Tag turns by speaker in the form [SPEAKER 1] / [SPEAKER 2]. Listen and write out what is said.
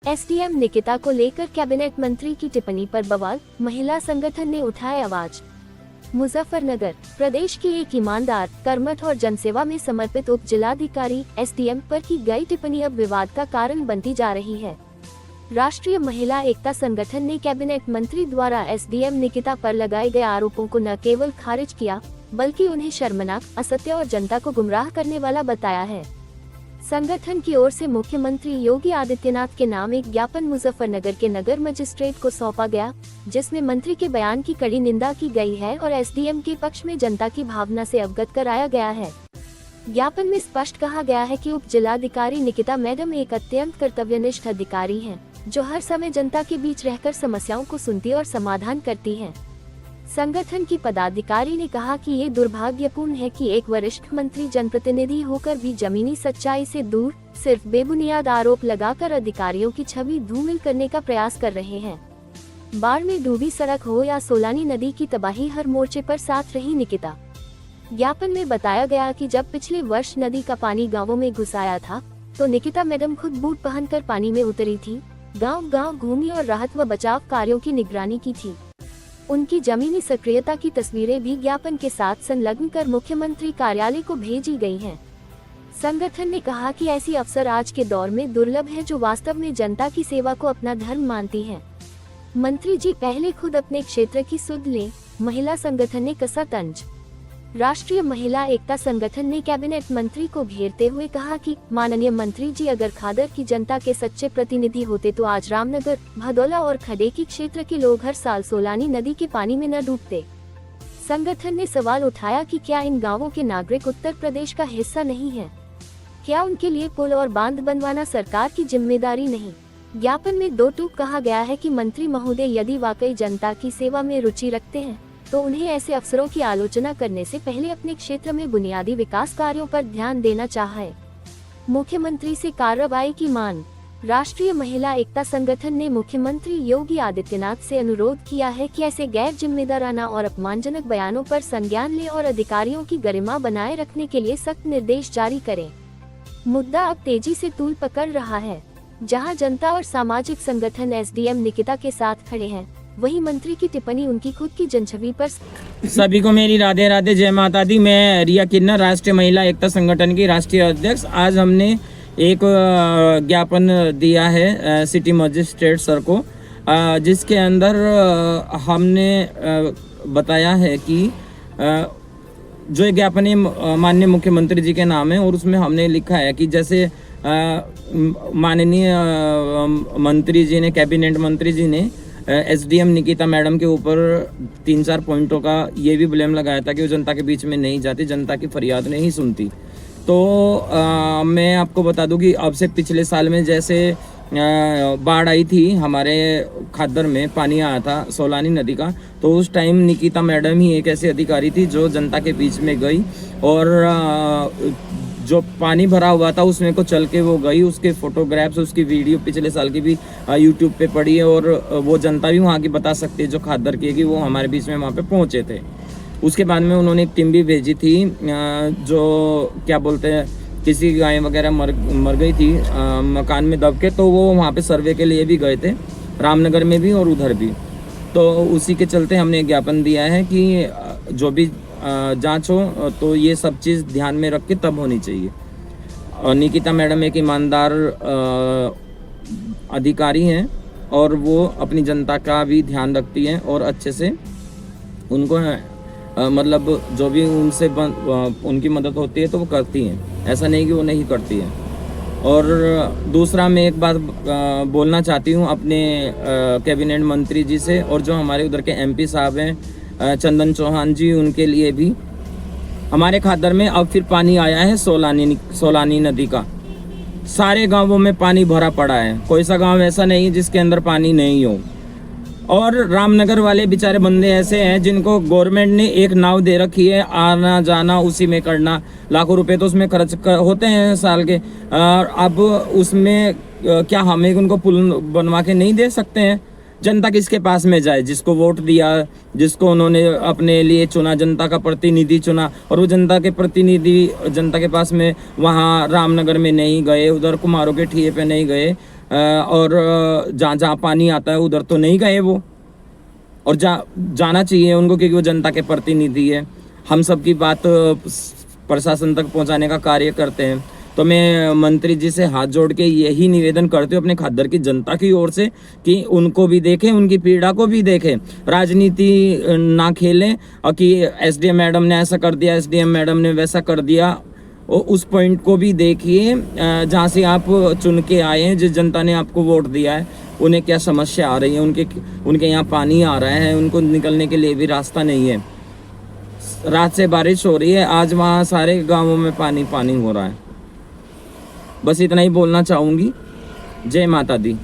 [SPEAKER 1] SDM Nikita को लेकर cabinet मंत्री की टिप्पणी पर बवाल, महिला संगठन ने उठाए आवाज। मुजफ्फरनगर, प्रदेश की एक ईमानदार, कर्मठ और जनसेवा में समर्पित उप जिलाधिकारी एसडीएम पर की गई टिप्पणी अब विवाद का कारण बनती जा रही है। राष्ट्रीय महिला एकता संगठन ने कैबिनेट मंत्री द्वारा एसडीएम निकिता पर लगाए गए आरोपों को न केवल खारिज किया, बल्कि उन्हें शर्मनाक, असत्य और जनता को गुमराह करने वाला बताया है। संगठन की ओर से मुख्यमंत्री योगी आदित्यनाथ के नाम एक ज्ञापन मुजफ्फरनगर के नगर मजिस्ट्रेट को सौंपा गया, जिसमें मंत्री के बयान की कड़ी निंदा की गई है और एसडीएम के पक्ष में जनता की भावना से अवगत कराया गया है। ज्ञापन में स्पष्ट कहा गया है कि उप जिलाधिकारी निकिता मैडम एक अत्यंत कर्तव्यनिष्ठ अधिकारी हैं, जो हर समय जनता के बीच रहकर समस्याओं को सुनती और समाधान करती हैं। संगठन की पदाधिकारी ने कहा कि ये दुर्भाग्यपूर्ण है कि एक वरिष्ठ मंत्री जनप्रतिनिधि होकर भी जमीनी सच्चाई से दूर सिर्फ बेबुनियाद आरोप लगाकर अधिकारियों की छवि धूमिल करने का प्रयास कर रहे हैं। बाढ़ में डूबी सड़क हो या सोलानी नदी की तबाही, हर मोर्चे पर साथ रही निकिता। ज्ञापन में बताया गया कि जब पिछले वर्ष नदी का पानी गांवों में घुस आया था, तो निकिता मैडम खुद बूट पहनकर पानी में उतरी थी, गांव-गांव घूमी और राहत व बचाव कार्यों की निगरानी की थी। उनकी जमीनी सक्रियता की तस्वीरें भी ज्ञापन के साथ संलग्न कर मुख्यमंत्री कार्यालय को भेजी गई हैं। संगठन ने कहा कि ऐसी अफसर आज के दौर में दुर्लभ है, जो वास्तव में जनता की सेवा को अपना धर्म मानती हैं। मंत्री जी पहले खुद अपने क्षेत्र की सुध लें, महिला संगठन ने कसा तंज। राष्ट्रीय महिला एकता संगठन ने कैबिनेट मंत्री को घेरते हुए कहा कि माननीय मंत्री जी, अगर खादर की जनता के सच्चे प्रतिनिधि होते तो आज रामनगर, भदौला और खडेकी क्षेत्र के लोग हर साल सोलानी नदी के पानी में न डूबते। संगठन ने सवाल उठाया कि क्या इन गांवों के नागरिक उत्तर प्रदेश का हिस्सा नहीं है? क्या उनके लिए पुल और बांध बनवाना सरकार की जिम्मेदारी नहीं? ज्ञापन में दो टूक कहा गया है कि मंत्री महोदय यदि वाकई जनता की सेवा में रुचि रखते हैं, तो उन्हें ऐसे अफसरों की आलोचना करने से पहले अपने क्षेत्र में बुनियादी विकास कार्यों पर ध्यान देना चाहिए। मुख्यमंत्री से कार्रवाई की मांग। राष्ट्रीय महिला एकता संगठन ने मुख्यमंत्री योगी आदित्यनाथ से अनुरोध किया है कि ऐसे गैर जिम्मेदाराना और अपमानजनक बयानों पर संज्ञान लें और अधिकारियों की गरिमा बनाए रखने के लिए सख्त निर्देश जारी करें। मुद्दा अब तेजी से तूल पकड़ रहा है। जहां जनता और सामाजिक संगठन एसडीएम निकिता के साथ खड़े हैं, वही मंत्री की टिप्पणी उनकी खुद की जनछवि पर।
[SPEAKER 2] सभी को मेरी राधे राधे, जय माता दी। मैं रिया किन्नर, राष्ट्रीय महिला एकता संगठन की राष्ट्रीय अध्यक्ष। आज हमने एक ज्ञापन दिया है सिटी मजिस्ट्रेट सर को, जिसके अंदर हमने बताया है कि जो ज्ञापन माननीय मुख्यमंत्री जी के नाम है, और उसमें हमने लिखा है कि जैसे माननीय मंत्री जी ने, कैबिनेट मंत्री जी ने एसडीएम निकिता मैडम के ऊपर 3-4 पॉइंटों का ये भी ब्लेम लगाया था कि वो जनता के बीच में नहीं जाती, जनता की फरियाद नहीं सुनती। तो मैं आपको बता दूं कि अब से पिछले साल में जैसे बाढ़ आई थी, हमारे खादर में पानी आया था सोलानी नदी का, तो उस टाइम निकिता मैडम ही एक ऐसी अधिकारी थी जो जनता के बीच में गई और जो पानी भरा हुआ था उसमें को चल के वो गई। उसके फोटोग्राफ्स, उसकी वीडियो पिछले साल की भी यूट्यूब पे पड़ी है, और वो जनता भी वहाँ की बता सकती है जो खादर की है कि वो हमारे बीच में वहाँ पे पहुँचे थे। उसके बाद में उन्होंने एक टीम भी भेजी थी, जो क्या बोलते हैं, किसी की गाय वगैरह मर गई थी मकान में दब के, तो वो वहाँ पे सर्वे के लिए भी गए थे, रामनगर में भी और उधर भी। तो उसी के चलते हमने एक ज्ञापन दिया है कि जो भी जांच हो तो ये सब चीज़ ध्यान में रख के तब होनी चाहिए। और निकिता मैडम एक ईमानदार अधिकारी हैं, और वो अपनी जनता का भी ध्यान रखती हैं और अच्छे से उनको मतलब जो भी उनसे उनकी मदद होती है तो वो करती हैं, ऐसा नहीं कि वो नहीं करती हैं। और दूसरा, मैं एक बात बोलना चाहती हूँ अपने कैबिनेट मंत्री जी से, और जो हमारे उधर के एमपी साहब हैं चंदन चौहान जी, उनके लिए भी। हमारे खादर में अब फिर पानी आया है सोलानी नदी का। सारे गांवों में पानी भरा पड़ा है, कोई सा गांव ऐसा नहीं जिसके अंदर पानी नहीं हो। और रामनगर वाले बेचारे बंदे ऐसे हैं जिनको गवर्नमेंट ने एक नाव दे रखी है, आना जाना उसी में करना, लाखों रुपए तो उसमें खर्च होते हैं साल के। अब उसमें क्या हम एक उनको पुल बनवा के नहीं दे सकते हैं? जनता किसके पास में जाए? जिसको वोट दिया, जिसको उन्होंने अपने लिए चुना, जनता का प्रतिनिधि चुना, और वो जनता के प्रतिनिधि जनता के पास में वहाँ रामनगर में नहीं गए, उधर कुमारों के ठिये पे नहीं गए, और जहाँ जहाँ पानी आता है उधर तो नहीं गए वो, और जाना चाहिए उनको, क्योंकि वो जनता के प्रतिनिधि है। हम सबकी बात प्रशासन तक पहुंचाने का कार्य करते हैं। तो मैं मंत्री जी से हाथ जोड़ के यही निवेदन करते हूँ अपने खद्दर की जनता की ओर से कि उनको भी देखें, उनकी पीड़ा को भी देखें, राजनीति ना खेलें और कि एसडीएम मैडम ने ऐसा कर दिया, एसडीएम मैडम ने वैसा कर दिया। और उस पॉइंट को भी देखिए जहाँ से आप चुन के आए हैं, जिस जनता ने आपको वोट दिया है, उन्हें क्या समस्या आ रही है, उनके यहाँ पानी आ रहा है, उनको निकलने के लिए भी रास्ता नहीं है। रात से बारिश हो रही है, आज वहाँ सारे गांवों में पानी पानी हो रहा है। बस इतना ही बोलना चाहूँगी। जय माता दी।